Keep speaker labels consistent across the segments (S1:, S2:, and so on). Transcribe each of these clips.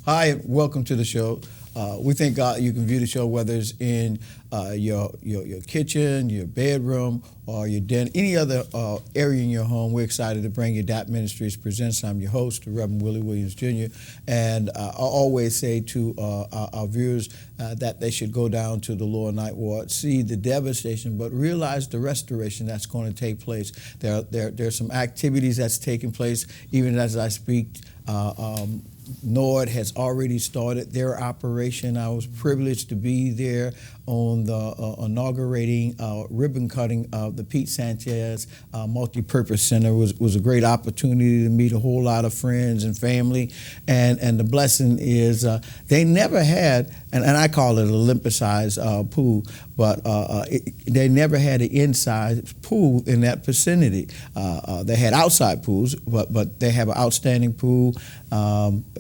S1: Hi, welcome to the show. We thank God you can view the show whether it's in your kitchen, your bedroom, or your den, any other area in your home. We're excited to bring you D.A.P Ministries presents. I'm your host, the Reverend Willie Williams Jr. And I always say to our viewers that they should go down to the lower ninth ward, see the devastation, but realize the restoration that's going to take place. There's some activities that's taking place even as I speak. NORD has already started their operation. I was privileged to be there on the inaugurating ribbon cutting of the Pete Sanchez Multi-Purpose Center. It was a great opportunity to meet a whole lot of friends and family. And the blessing is they never had, and I call it a Olympus-sized pool, but they never had an inside pool in that vicinity. They had outside pools, but they have an outstanding pool.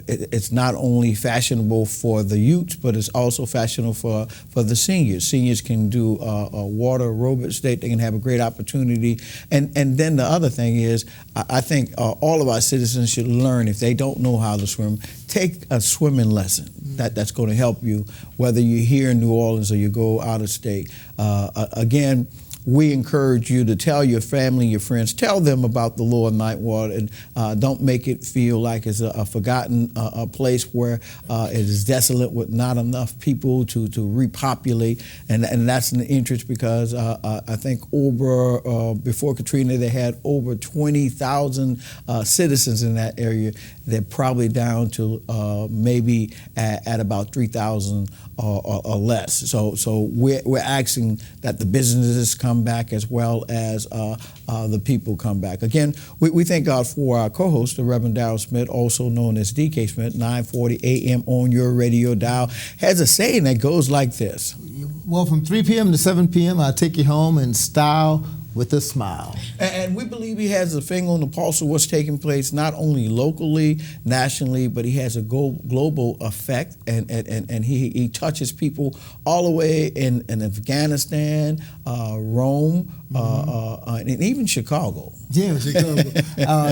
S1: It's not only fashionable for the youths, but it's also fashionable for the seniors. Seniors can do water aerobics. They can have a great opportunity. And then the other thing is, I think all of our citizens should learn, if they don't know how to swim, take a swimming lesson. That's going to help you, whether you're here in New Orleans or you go out of state. Again, we encourage you to tell your family, your friends, tell them about the lower ninth ward, and don't make it feel like it's a forgotten a place where it is desolate with not enough people to repopulate, and that's an interest because I think over before Katrina they had over 20,000 citizens in that area. They're probably down to maybe at about 3,000 or less. So we're asking that the businesses come back as well as the people come back. Again, we thank God for our co-host, the Reverend Darryl Smith, also known as D.K. Smith, 940 a.m. on your radio dial, has a saying that goes like this.
S2: Well, from 3 p.m. to 7 p.m., I'll take you home in style with a smile. And
S1: we believe he has a finger on the pulse of what's taking place, not only locally, nationally, but he has a global effect, and he touches people all the way in Afghanistan, Rome, and even Chicago.
S2: Yeah, Chicago.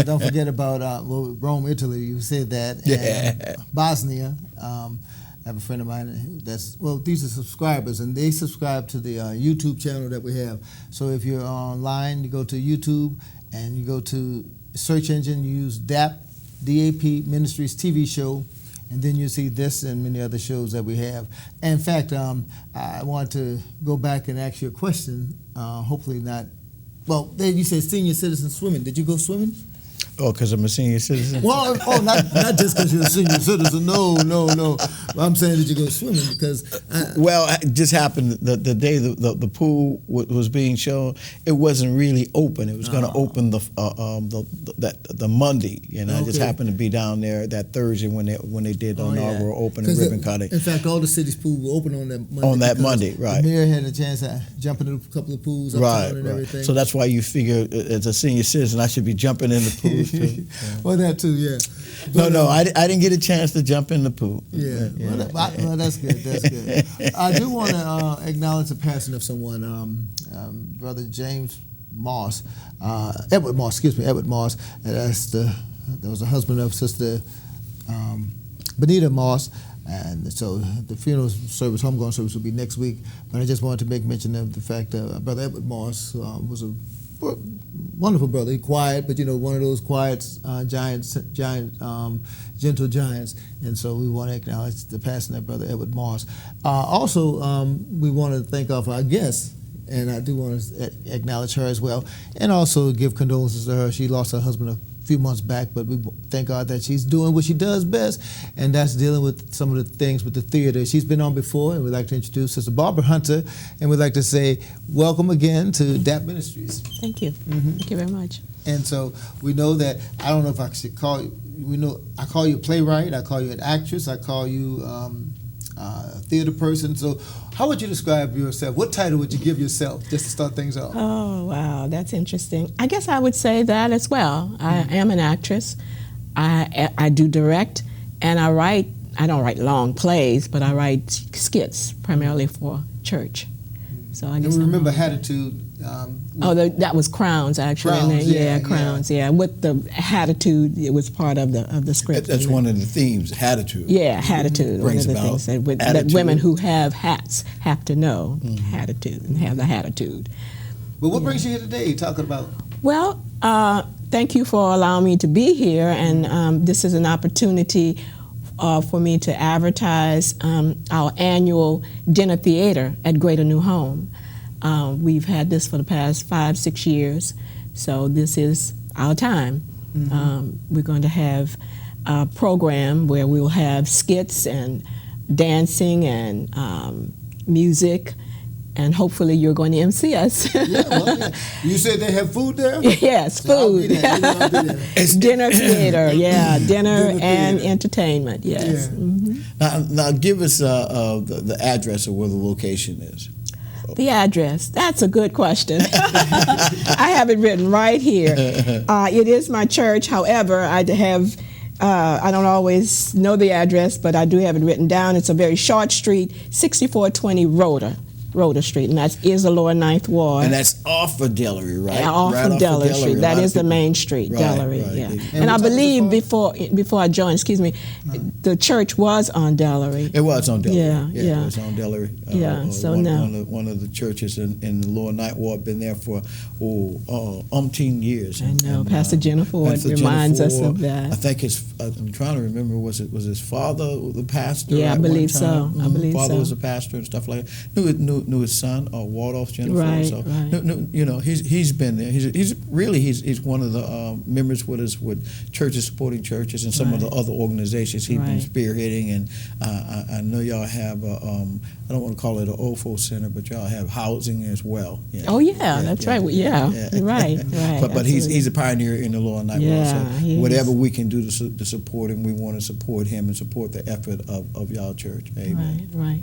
S2: Don't forget about Rome, Italy. You said that.
S1: Yeah.
S2: And Bosnia. I have a friend of mine these are subscribers, and they subscribe to the YouTube channel that we have. So if you're online, you go to YouTube and you go to search engine, you use D.A.P Ministries TV show, and then you see this and many other shows that we have. And in fact, I want to go back and ask you a question, hopefully not. Well, you said senior citizen swimming. Did you go swimming?
S1: Oh, because I'm a senior citizen?
S2: Well, not just because you're a senior citizen. No. I'm saying that you go swimming because...
S1: Well, it just happened the day the pool was being shown, it wasn't really open. It was going to open the Monday, and I just happened to be down there that Thursday when they did the inaugural opening ribbon cutting.
S2: In fact, all the city's pools were open on that Monday.
S1: On that Monday, right.
S2: The mayor had a chance to jump into a couple of pools uptown and everything.
S1: So that's why you figure as a senior citizen, I should be jumping in the pool.
S2: Well, that too, yeah. But,
S1: no, I didn't get a chance to jump in the pool.
S2: Yeah. Well, that's good. That's good. I do want to acknowledge the passing of someone, Brother James Moss, Edward Moss. That was the husband of Sister Benita Moss. And so the funeral service, homegoing service, will be next week. But I just wanted to make mention of the fact that Brother Edward Moss was a wonderful brother. He quiet, but one of those quiet gentle giants. And so we want to acknowledge the passing of Brother Edward Moss. Also, we want to thank our guest, and I do want to acknowledge her as well, and also give condolences to her. She lost her husband a few months back, but we thank God that she's doing what she does best, and that's dealing with some of the things with the theater. She's been on before, and we'd like to introduce Sister Barbara Hunter, and we'd like to say welcome again to D.A.P Ministries.
S3: Thank you. Thank you very much.
S2: And so we know that, I don't know if I should call you, I call you a playwright, I call you an actress, I call you a theater person. So how would you describe yourself? What title would you give yourself, just to start things off?
S3: Oh, wow, that's interesting. I guess I would say that as well. I am an actress. I do direct, and I write. I don't write long plays, but I write skits, primarily for church. So I guess.
S2: And we remember Hatitude
S3: That was crowns, actually.
S2: Crowns, yeah,
S3: crowns, yeah. With the attitude, it was part of the script.
S1: That's one of the themes, attitude.
S3: Yeah, attitude.
S1: Brings
S3: one of the
S1: about
S3: things that
S1: attitude.
S3: women who have hats have to know attitude and have the attitude.
S2: But what brings you here today talking about?
S3: Well, thank you for allowing me to be here, and this is an opportunity for me to advertise our annual dinner theater at Greater New Home. We've had this for the past 5-6 years, so this is our time. We're going to have a program where we will have skits and dancing and music, and hopefully you're going to MC us.
S2: Yeah. You said they have food there?
S3: Yes,
S2: So I'll be
S3: food.
S2: there. You know I'll be there.
S3: It's dinner theater, dinner
S2: Dinner
S3: and
S2: theater.
S3: entertainment, yes.
S2: Yeah.
S1: Now give us the address of where the location is.
S3: The address, that's a good question. I have it written right here. It is my church, however, I don't always know the address, but I do have it written down. It's a very short street, 6420 Rhoda Street, and that is the lower 9th Ward.
S1: And that's off of Delary, right?
S3: Off
S1: Right
S3: of Delary Street.
S1: A
S3: That
S1: lot
S3: is
S1: of
S3: the main street,
S1: Right,
S3: Delary,
S1: right.
S3: yeah.
S1: And
S3: And I
S2: what time is
S3: believe
S2: it
S3: before I joined, the church was on Delary.
S1: It was on Delary.
S3: Yeah.
S1: It was on Delary.
S3: So
S1: one,
S3: now-
S1: one of the churches in the lower 9th Ward, been there for umpteen years.
S3: I know, Pastor Jennifer Ford reminds us of that.
S1: I think I'm trying to remember, was his father the pastor?
S3: Yeah, I
S1: at one
S3: believe so.
S1: time?
S3: I believe
S1: father
S3: so.
S1: was a pastor and stuff like that. Knew his son, Waldorf Jennifer.
S3: Right,
S1: So
S3: right.
S1: he's been there. He's one of the members with us with churches supporting churches and some of the other organizations he's been
S3: Right.
S1: spearheading. And I know y'all have I don't want to call it an OFO center, but y'all have housing as well. Yeah.
S3: Oh, yeah, that's right. Yeah, right.
S1: But he's
S3: absolutely.
S1: a pioneer in the lower 9th
S3: Yeah,
S1: Ward.
S3: he
S1: So
S3: is.
S1: whatever we can do to support him, we want to support him and support the effort of y'all church. Amen.
S3: Right.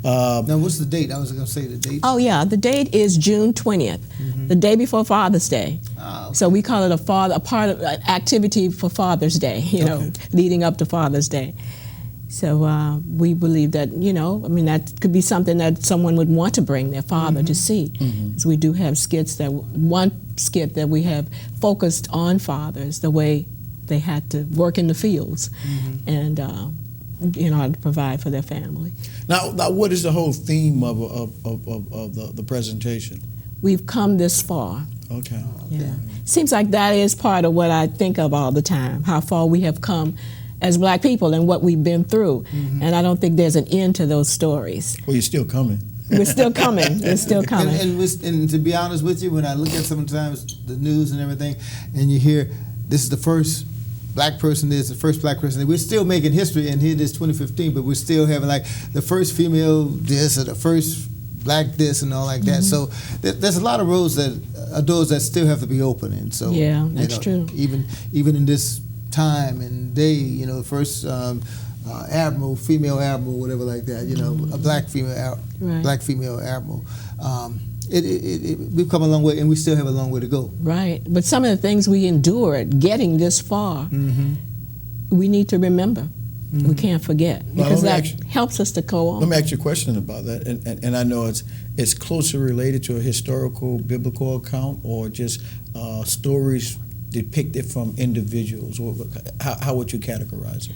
S2: Now, what's the date? I was going to say the date.
S3: Oh, yeah, the date is June 20th, the day before Father's Day.
S2: Ah, okay.
S3: So we call it a part of an activity for Father's Day, leading up to Father's Day. So we believe that, that could be something that someone would want to bring their father to see. So we do have one skit that we have focused on fathers, the way they had to work in the fields and in order to provide for their family.
S1: Now, what is the whole theme of the presentation?
S3: We've come this far.
S1: Okay.
S3: Yeah. Seems like that is part of what I think of all the time, how far we have come as Black people and what we've been through. And I don't think there's an end to those stories.
S1: Well, you're still coming.
S3: We're still coming. We're still coming.
S2: And to be honest with you, when I look at sometimes the news and everything, and you hear this is the first Black person, this is the first Black person, we're still making history, and here it is 2015, but we're still having like the first female this or the first Black this and all like that. So there's a lot of roads doors that still have to be open, and so
S3: Yeah, that's true.
S2: Even in this time and day, first admiral, female admiral, whatever like that, a Black female,
S3: Right.
S2: Black female admiral. We've come a long way, and we still have a long way to go.
S3: Right. But some of the things we endured getting this far, we need to remember. We can't forget,
S1: Well,
S3: because
S1: let me
S3: that
S1: ask you-
S3: helps us to go on.
S1: Let me ask you a question about that, and I know it's closely related to a historical biblical account or just stories depicted from individuals. How would you categorize it?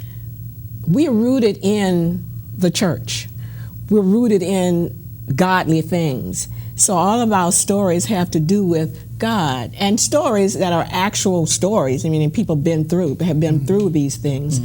S3: We're rooted in the church. We're rooted in godly things. So all of our stories have to do with God, and stories that are actual stories. I mean, people have been through these things.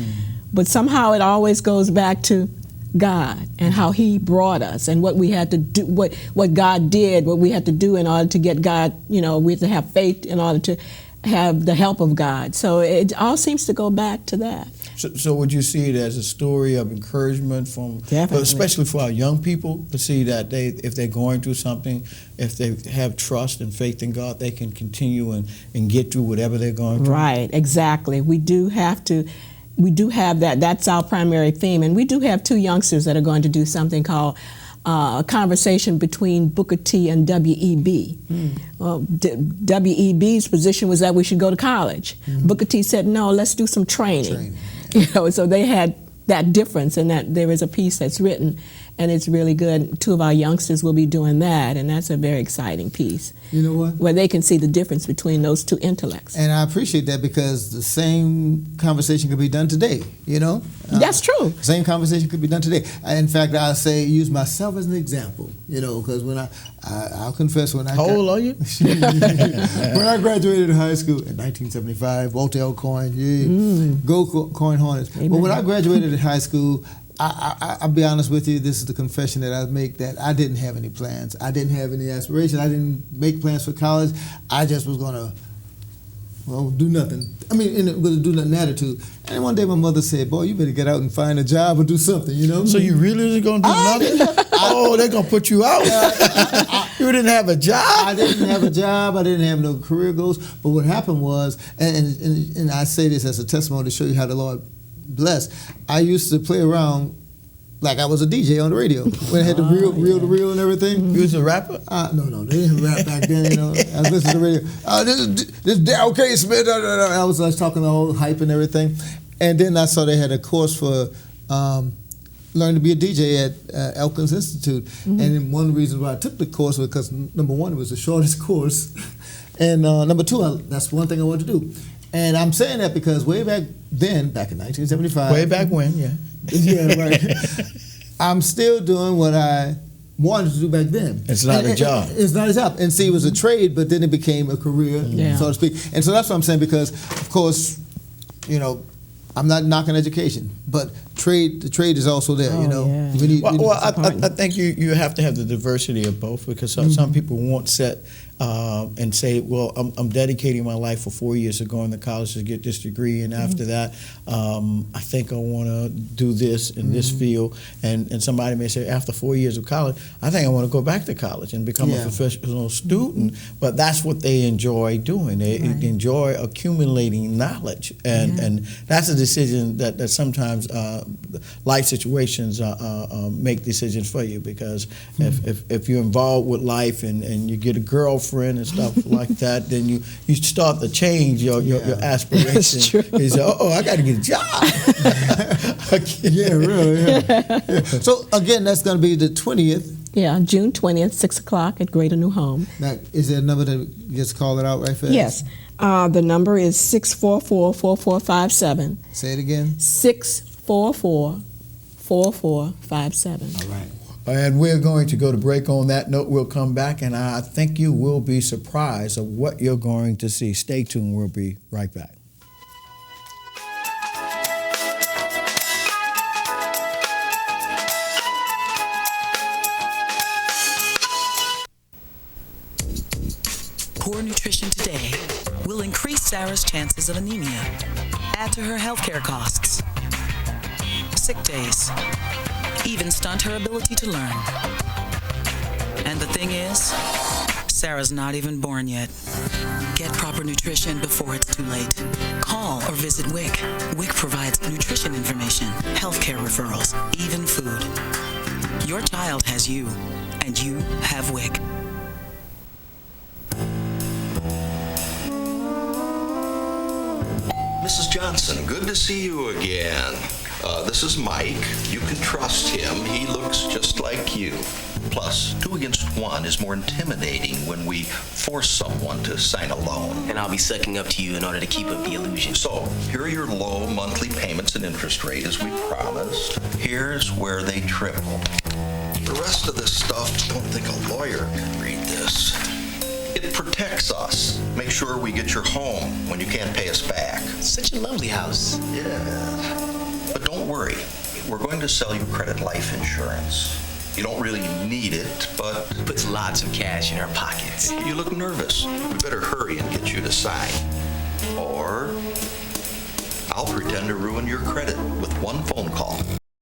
S3: But somehow it always goes back to God and how He brought us and what we had to do, what God did, what we had to do in order to get God, we had to have faith in order to have the help of God. So it all seems to go back to that.
S1: So would you see it as a story of encouragement
S3: Definitely.
S1: especially for our young people, to see that if they're going through something, if they have trust and faith in God, they can continue and get through whatever they're going through?
S3: Right, exactly. We do have that. That's our primary theme. And we do have two youngsters that are going to do something called a conversation between Booker T and W.E.B. Well, W.E.B.'s position was that we should go to college. Booker T said, no, let's do some training. So they had that difference, and that there is a piece that's written. and it's really good. 2 of our youngsters will be doing that, and that's a very exciting piece.
S2: You know what?
S3: Where they can see the difference between those 2 intellects.
S2: And I appreciate that because the same conversation could be done today, you know?
S3: That's true.
S2: Same conversation could be done today. In fact, I'll say, use myself as an example, you know, because when I'll confess when I...
S1: How old are you?
S2: When I graduated high school in 1975, Walter L. Coyne, go Coyne Hornets.
S3: Amen.
S2: But when I graduated high school, I'll be honest with you, this is the confession that I make, that I didn't have any plans. I didn't have any aspirations. I didn't make plans for college. I just was going to, do nothing. I mean, with a do nothing attitude. And one day my mother said, boy, you better get out and find a job or do something, you know?
S1: So you really was going to do nothing? Oh, they're going to put you out? You didn't have a job?
S2: I didn't have a job. I didn't have no career goals. But what happened was, and I say this as a testimony to show you how the Lord blessed, I used to play around like I was a DJ on the radio when I had the reel and everything.
S1: You was a rapper?
S2: No, they didn't rap back then. You know, I was listening to the radio. This Darryl K. Smith. I was talking all hype and everything, and then I saw they had a course for learning to be a DJ at Elkins Institute. And one of the reasons why I took the course was because number one, it was the shortest course, and number two, that's one thing I wanted to do. And I'm saying that because way back then, back in 1975.
S1: Way back when, yeah.
S2: Yeah, right. I'm still doing what I wanted to do back then.
S1: It's not a job.
S2: It's not a job. And see, it was a trade, but then it became a career, so to speak. And so that's what I'm saying, because, of course, you know, I'm not knocking education, but the trade is also there, you know.
S3: Yeah.
S1: I think you have to have the diversity of both, because some people won't set and say, well, I'm dedicating my life for 4 years to going to college to get this degree, and after that, I think I want to do this in this field. And somebody may say, after 4 years of college, I think I want to go back to college and become a professional student. But that's what they enjoy doing. They enjoy accumulating knowledge, and that's a decision that sometimes life situations make decisions for you, because if you're involved with life and you get a girlfriend and stuff like that, then you start to change your aspirations.
S3: That's true.
S1: You say, I got to get a job.
S2: Yeah, really. Yeah. So again, that's going to be the 20th.
S3: Yeah, June 20th, 6 o'clock at Greater New Home.
S2: Now, is there a number to just call it out right fast?
S3: Yes. The number is 644-4457.
S2: Say it again.
S3: 644-4457.
S2: All right.
S1: And we're going to go to break. On that note, we'll come back, and I think you will be surprised of what you're going to see. Stay tuned. We'll be right back.
S4: Poor nutrition today will increase Sarah's chances of anemia, add to her healthcare costs, sick days, even stunt her ability to learn. And the thing is, Sarah's not even born yet. Get proper nutrition before it's too late. Call or visit WIC. WIC provides nutrition information, healthcare referrals, even food. Your child has you, and you have WIC.
S5: Mrs. Johnson, good to see you again. This is Mike. You can trust him. He looks just like you. Plus, 2 against 1 is more intimidating when we force someone to sign a loan.
S6: And I'll be sucking up to you in order to keep up the illusion.
S5: So, here are your low monthly payments and interest rate as we promised. Here's where they triple. The rest of this stuff, don't think a lawyer can read this. It protects us. Make sure we get your home when you can't pay us back.
S6: Such a lovely house.
S5: Yeah. But don't worry. We're going to sell you credit life insurance. You don't really need it, but...
S6: Puts lots of cash in our pockets.
S5: You look nervous. We better hurry and get you to sign. Or I'll pretend to ruin your credit with one phone call.